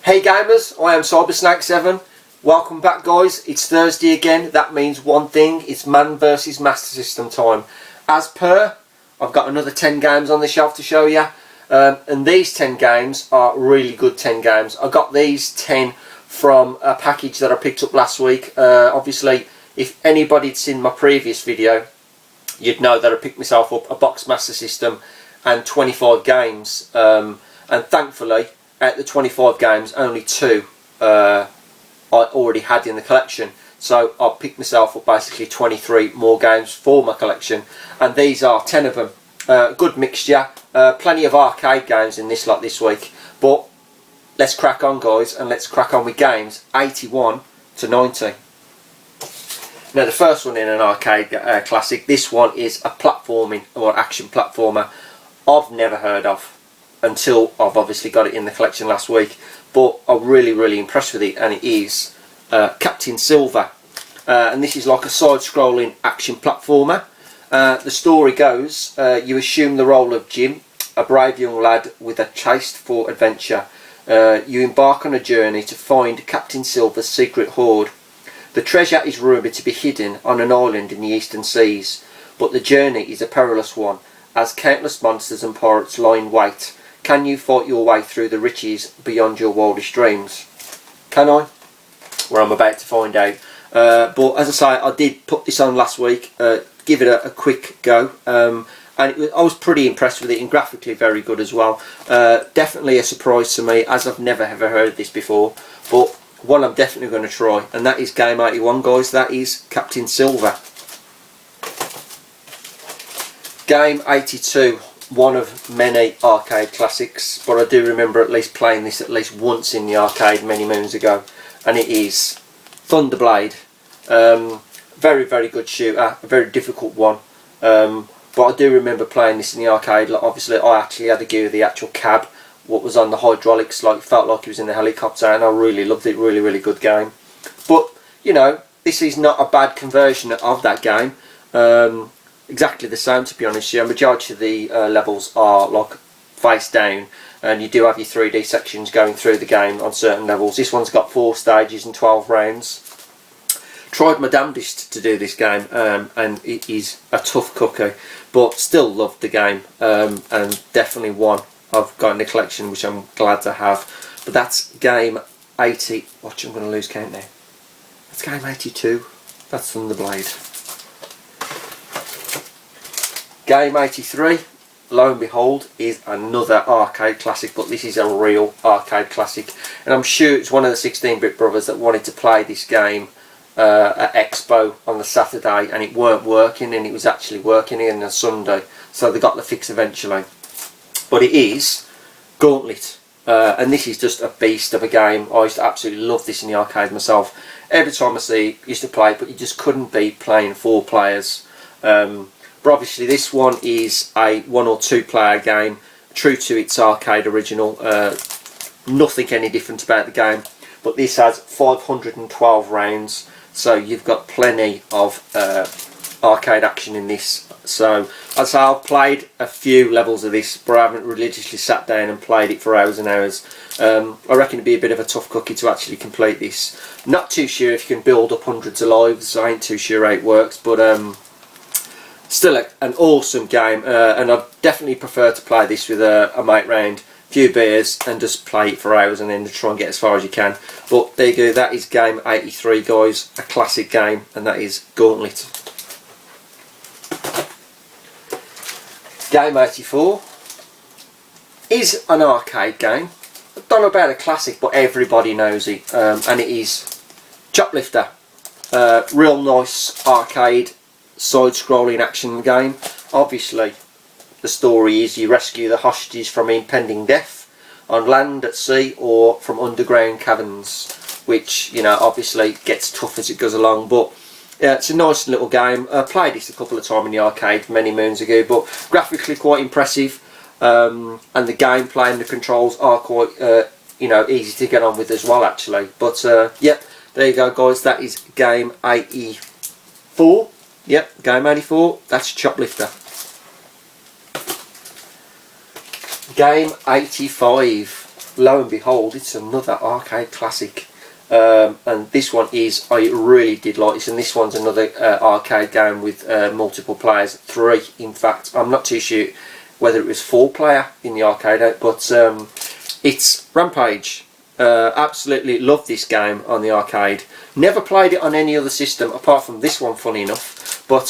Hey gamers, I am Sybersnake 7. Welcome back guys, it's Thursday again. That means one thing, it's Man vs Master System time. As per, I've got another 10 games on the shelf to show you. And these 10 games are really good 10 games. I got these 10 from a package that I picked up last week. Obviously, if anybody had seen my previous video, you'd know that I picked myself up a box Master System and 25 games. And thankfully, out of the 25 games, only 2 I already had in the collection. So I picked myself up basically 23 more games for my collection, and these are 10 of them. Good mixture, plenty of arcade games in this lot this week. But let's crack on guys, and let's crack on with games 81 to 90. Now the first one in an arcade classic, this one is a platforming or action platformer I've never heard of until I've obviously got it in the collection last week, but I'm really impressed with it, and it is Captain Silver. And this is like a side-scrolling action platformer. The story goes, you assume the role of Jim, a brave young lad with a taste for adventure. You embark on a journey to find Captain Silver's secret hoard. The treasure is rumoured to be hidden on an island in the eastern seas, but the journey is a perilous one, as countless monsters and pirates lie in wait. Can you fight your way through the riches beyond your wildest dreams? Can I? Well, I'm about to find out. But as I say, I did put this on last week, give it a quick go, and I was pretty impressed with it, and graphically very good as well. Definitely a surprise to me, as I've never ever heard of this before, but one I'm definitely going to try, and that is game 81 guys. That is Captain Silver. Game 82. One of many arcade classics, but I do remember at least playing this at least once in the arcade many moons ago, and it is Thunderblade. Very good shooter, a very difficult one, but I do remember playing this in the arcade. Like, obviously I actually had a go of the actual cab, what was on the hydraulics, like felt like it was in the helicopter, and I really loved it. Really good game. But you know, this is not a bad conversion of that game. Exactly the same, to be honest. Yeah, majority of the levels are like face down, and you do have your 3D sections going through the game on certain levels. This one's got 4 stages and 12 rounds. Tried my damnedest to do this game, and it is a tough cookie, but still loved the game, and definitely one I've got in the collection, which I'm glad to have. But that's game 80. Watch, I'm going to lose count now. That's game 82. That's Thunderblade. Game 83, lo and behold, is another arcade classic, but this is a real arcade classic, and I'm sure it's one of the 16-bit brothers that wanted to play this game at Expo on the Saturday, and it weren't working, and it was actually working on the Sunday, so they got the fix eventually. But it is Gauntlet, and this is just a beast of a game. I used to absolutely love this in the arcade myself. Every time I see it, I used to play it, but you just couldn't beat playing 4 players. But obviously this one is a 1 or 2 player game, true to its arcade original. Nothing any different about the game, but this has 512 rounds, so you've got plenty of arcade action in this. So as I say, I've played a few levels of this, but I haven't religiously sat down and played it for hours and hours. I reckon it'd be a bit of a tough cookie to actually complete this. Not too sure if you can build up hundreds of lives. I ain't too sure how it works, but still an awesome game, and I definitely prefer to play this with a mate round, a few beers, and just play it for hours and then try and get as far as you can. But there you go, that is game 83 guys, a classic game, and that is Gauntlet. Game 84 is an arcade game. I don't know about a classic, but everybody knows it, and it is Choplifter. Real nice arcade side-scrolling action game. Obviously the story is you rescue the hostages from impending death on land, at sea, or from underground caverns, which, you know, obviously gets tough as it goes along. But yeah, it's a nice little game. I played this a couple of times in the arcade many moons ago, but graphically quite impressive, and the gameplay and the controls are quite you know, easy to get on with as well actually. But yeah, there you go guys, that is game 84. Yep, game 84, that's Choplifter. Game 85. lo and behold, it's another arcade classic. And this one is, I really did like this, and this one's another arcade game with multiple players, 3 in fact. I'm not too sure whether it was 4 player in the arcade, but it's Rampage. Absolutely love this game on the arcade. Never played it on any other system apart from this one, funny enough, but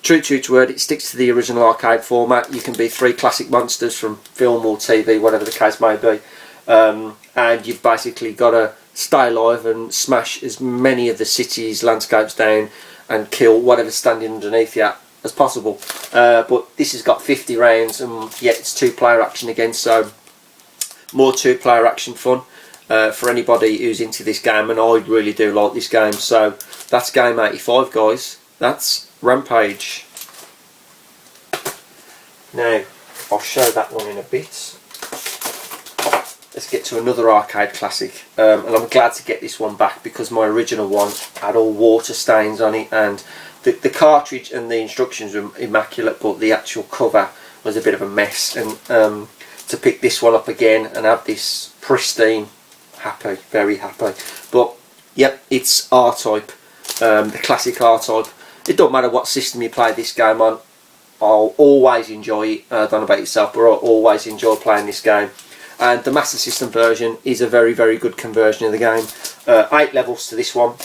true to word, it sticks to the original arcade format. You can be 3 classic monsters from film or TV, whatever the case may be, and you've basically got to stay alive and smash as many of the city's landscapes down and kill whatever's standing underneath you as possible. But this has got 50 rounds, and yet it's 2-player action again, so more 2-player action fun for anybody who's into this game, and I really do like this game. So that's game 85, guys. That's Rampage. Now I'll show that one in a bit. Let's get to another arcade classic, and I'm glad to get this one back because my original one had all water stains on it, and the cartridge and the instructions were immaculate, but the actual cover was a bit of a mess. And to pick this one up again and have this pristine, happy, very happy. But yep, it's R-Type, the classic R-Type. It don't matter what system you play this game on, I'll always enjoy it. I don't know about yourself, but I'll always enjoy playing this game. And the Master System version is a very, very good conversion of the game. 8 levels to this one.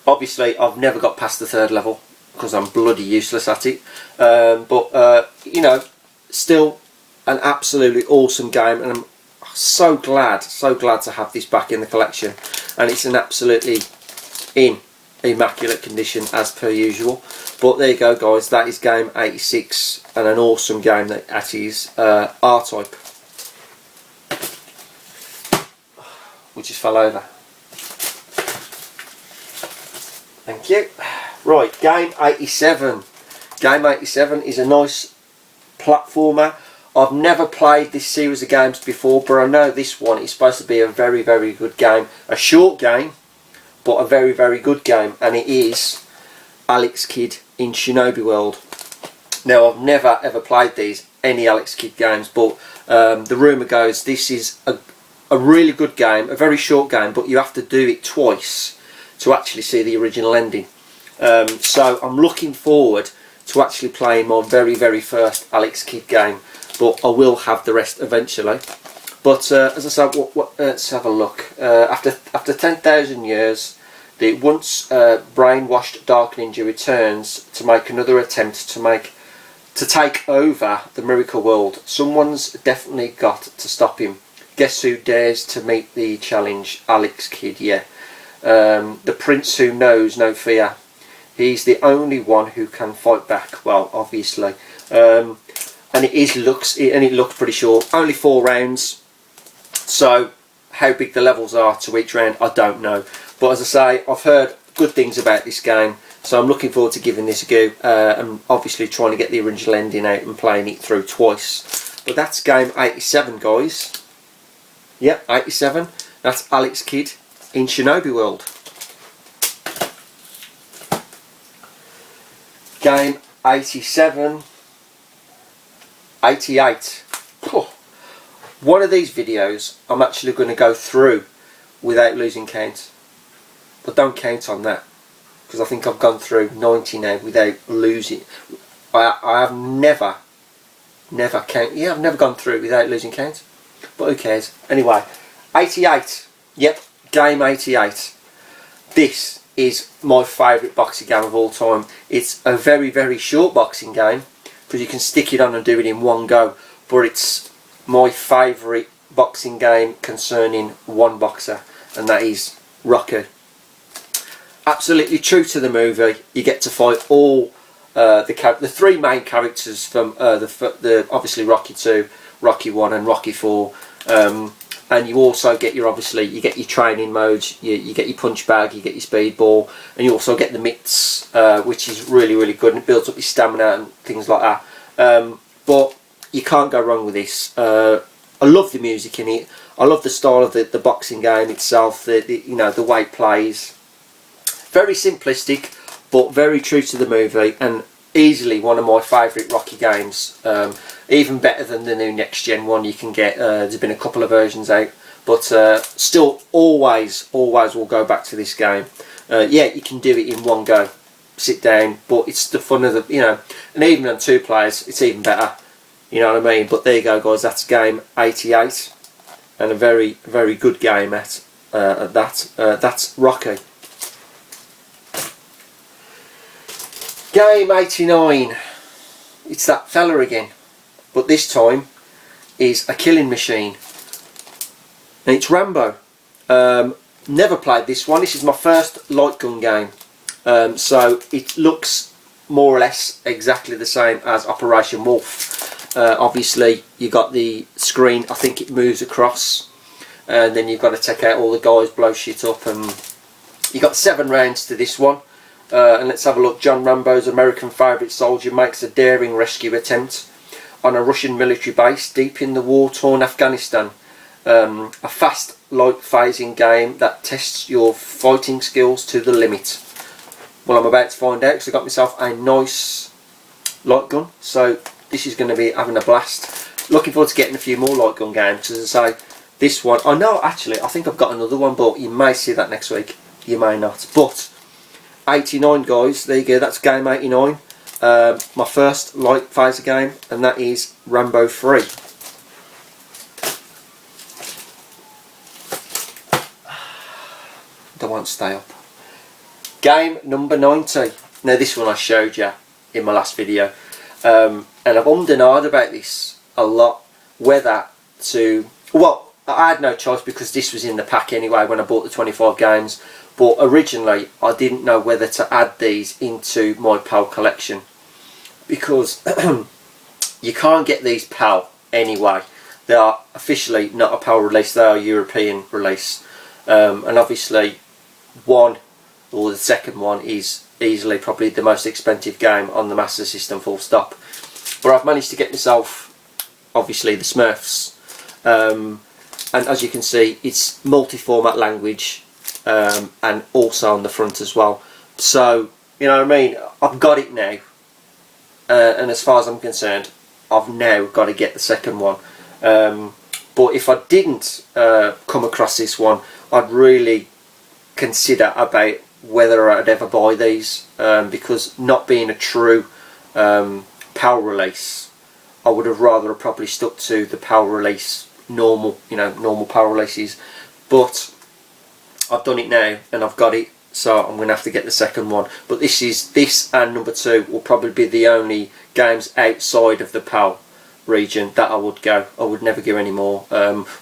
Obviously, I've never got past the 3rd level because I'm bloody useless at it. But you know, still an absolutely awesome game, and I'm so glad to have this back in the collection. And it's an absolutely immaculate condition as per usual. But there you go, guys. That is game 86, and an awesome game that is. R-Type. We just fell over. Thank you. Right, game 87. Game 87 is a nice platformer. I've never played this series of games before, but I know this one is supposed to be a very, very good game. A short game, but a very, very good game. And it is Alex Kidd in Shinobi World. Now, I've never ever played any Alex Kidd games, but the rumour goes this is a really good game, a very short game, but you have to do it twice to actually see the original ending. So I'm looking forward to actually playing my very, very first Alex Kidd game, but I will have the rest eventually. But as I said, let's have a look. After 10,000 years, the once brainwashed Dark Ninja returns to make another attempt to take over the Miracle World. Someone's definitely got to stop him. Guess who dares to meet the challenge? Alex Kidd, yeah. The prince who knows no fear. He's the only one who can fight back. Well, obviously. And it looks pretty short. Only 4 rounds. So how big the levels are to each round, I don't know. But as I say, I've heard good things about this game, so I'm looking forward to giving this a go. And obviously trying to get the original ending out and playing it through twice. But that's game 87, guys. Yep, 87. That's Alex Kidd in Shinobi World. Game 87. 88. One of these videos I'm actually going to go through without losing count. But don't count on that, because I think I've gone through 90 now without losing. I have never count. Yeah, I've never gone through without losing count. But who cares? Anyway, 88. Yep, game 88. This is my favourite boxing game of all time. It's a very, very short boxing game because you can stick it on and do it in one go. But it's my favourite boxing game concerning one boxer, and that is Rocky. Absolutely true to the movie. You get to fight all the 3 main characters from the obviously Rocky 2, Rocky 1 and Rocky 4, and you also get your training modes, you get your punch bag, you get your speed ball, and you also get the mitts, which is really, really good, and it builds up your stamina and things like that. But you can't go wrong with this. I love the music in it. I love the style of the boxing game itself, the way it plays. Very simplistic, but very true to the movie, and easily one of my favourite Rocky games, even better than the new next gen one you can get. There's been a couple of versions out, but still always will go back to this game. Yeah, you can do it in one go, sit down, but it's the fun of the, you know, and even on 2 players it's even better, you know what I mean. But there you go guys, that's game 88, and a very good game at that. That's Rocky. Game 89, it's that fella again, but this time is a killing machine, and it's Rambo. Never played this one. This is my first light gun game, so it looks more or less exactly the same as Operation Wolf. Obviously you got the screen, I think it moves across, and then you've got to take out all the guys, blow shit up, and you got 7 rounds to this one. And let's have a look. John Rambo's American favourite soldier makes a daring rescue attempt on a Russian military base deep in the war-torn Afghanistan. A fast, light phasing game that tests your fighting skills to the limit. Well, I'm about to find out because I got myself a nice light gun, so this is going to be having a blast. Looking forward to getting a few more light gun games. As I say, this one, I know actually, I think I've got another one, but you may see that next week, you may not. But 89 guys, there you go, that's game 89. My first light phaser game, and that is Rambo 3. Don't want to stay up. Game number 90. Now this one I showed you in my last video, and I've ummed and ahed about this a lot, whether to, well, I had no choice because this was in the pack anyway when I bought the 25 games. But originally I didn't know whether to add these into my PAL collection, because you can't get these PAL anyway. They are officially not a PAL release, they are a European release. And obviously one, or the second one, is easily probably the most expensive game on the Master System, full stop. But I've managed to get myself obviously the Smurfs, and as you can see it's multi-format language. And also on the front as well, so you know what I mean, I've got it now, and as far as I'm concerned I've now got to get the second one. But if I didn't come across this one, I'd really consider about whether I'd ever buy these, because not being a true PAL release, I would have rather probably stuck to the PAL release, normal, you know, normal PAL releases. But I've done it now and I've got it, so I'm going to have to get the second one. But this and number 2 will probably be the only games outside of the PAL region that I would go. I would never go any more.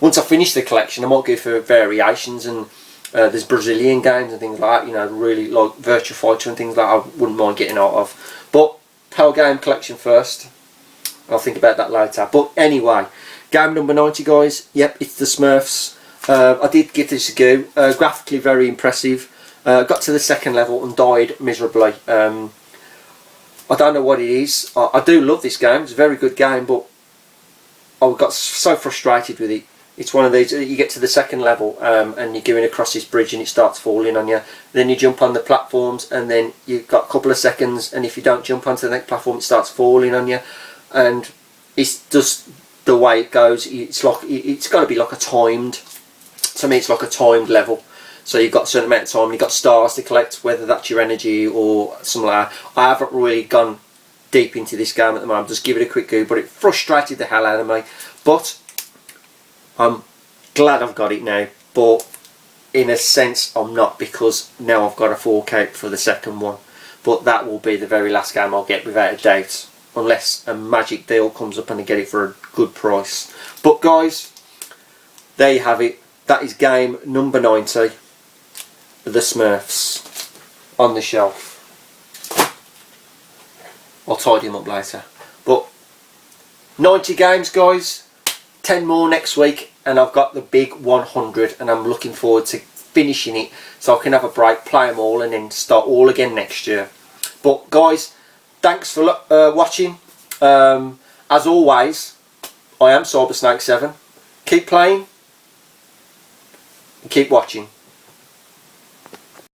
Once I finish the collection I might go for variations, and there's Brazilian games and things like that, you know, really like Virtua Fighter and things like that I wouldn't mind getting out of. But PAL game collection first, I'll think about that later. But anyway, game number 90 guys, yep, it's the Smurfs. I did give this a go. Graphically very impressive. Got to the second level and died miserably. I don't know what it is. I do love this game. It's a very good game, but I got so frustrated with it. It's one of these, you get to the second level and you're going across this bridge and it starts falling on you. Then you jump on the platforms and then you've got a couple of seconds, and if you don't jump onto the next platform it starts falling on you. And it's just the way it goes. It's like, it's got to be like a timed, to me it's like a timed level. So you've got a certain amount of time, you've got stars to collect, whether that's your energy or something like that. I haven't really gone deep into this game at the moment, just give it a quick go, but it frustrated the hell out of me. But I'm glad I've got it now, but in a sense I'm not, because now I've got a 4K for the second one. But that will be the very last game I'll get without a doubt, unless a magic deal comes up and I get it for a good price. But guys, there you have it. That is game number 90, the Smurfs, on the shelf. I'll tidy them up later. But 90 games guys, 10 more next week, and I've got the big 100, and I'm looking forward to finishing it so I can have a break, play them all, and then start all again next year. But guys, thanks for watching. As always, I am Sybersnake 7. Keep playing and keep watching.